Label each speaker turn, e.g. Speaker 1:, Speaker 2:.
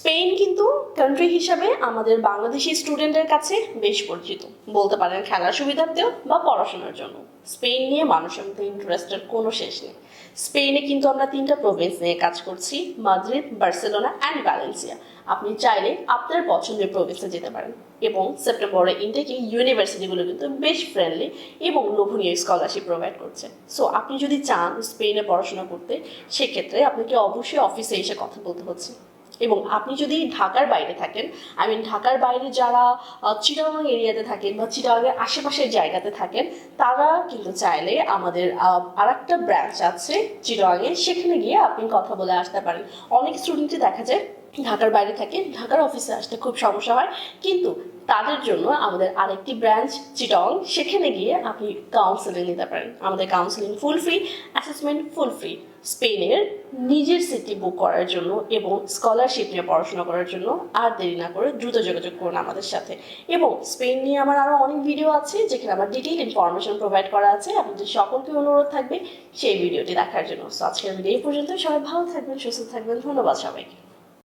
Speaker 1: Spain কিন্তু country হিসাবে আমাদের বাংলাদেশি স্টুডেন্টের কাছে বেশ পরিচিত বলতে পারেন, খেলার সুবিধার্থেও বা পড়াশোনার জন্য। স্পেন নিয়ে মানুষের মধ্যে ইন্টারেস্টের কোনো শেষ নেই। স্পেনে কিন্তু আমরা 3টা প্রভিন্স নিয়ে কাজ করছি, মাদ্রিদ, বার্সেলোনা অ্যান্ড ভ্যালেন্সিয়া। আপনি চাইলে আপনার পছন্দের প্রভিন্সে যেতে পারেন। এবং সেপ্টেম্বরে ইনটেকে ইউনিভার্সিটিগুলো কিন্তু বেশ ফ্রেন্ডলি এবং লোভনীয় স্কলারশিপ প্রোভাইড করছে। সো আপনি যদি চান স্পেনে পড়াশোনা করতে, সেক্ষেত্রে আপনাকে অবশ্যই অফিসে এসে কথা বলতে হচ্ছে। এবং আপনি যদি ঢাকার বাইরে থাকেন, ঢাকার বাইরে যারা চিটাগাং এরিয়াতে থাকেন বা চিটাগাংয়ের আশেপাশের জায়গাতে থাকেন, তারা কিন্তু চাইলে আমাদের আর একটা ব্রাঞ্চ আছে চিটাগাংয়ে, সেখানে গিয়ে আপনি কথা বলে আসতে পারেন। অনেক স্টুডেন্টই দেখা যায় ঢাকার বাইরে থাকে, ঢাকার অফিসে আসতে খুব সমস্যা হয়, কিন্তু তাদের জন্য আমাদের আরেকটি ব্রাঞ্চ চিটং, সেখানে গিয়ে আপনি কাউন্সেলিং নিতে পারেন। আমাদের counselling full free, assessment full free. স্পেনের নিজের সিটি বুক করার জন্য এবং স্কলারশিপ নিয়ে পড়াশোনা করার জন্য আর দেরি না করে দ্রুত যোগাযোগ করুন আমাদের সাথে। এবং স্পেন নিয়ে আমার আরও অনেক ভিডিও আছে যেখানে আমার ডিটেইল ইনফরমেশন প্রোভাইড করা আছে। আপনাদের সকলকে অনুরোধ থাকবে সেই ভিডিওটি দেখার জন্য। সো আজকের ভিডিও এই পর্যন্ত। সবাই ভালো থাকবেন, সুস্থ থাকবেন। ধন্যবাদ সবাইকে।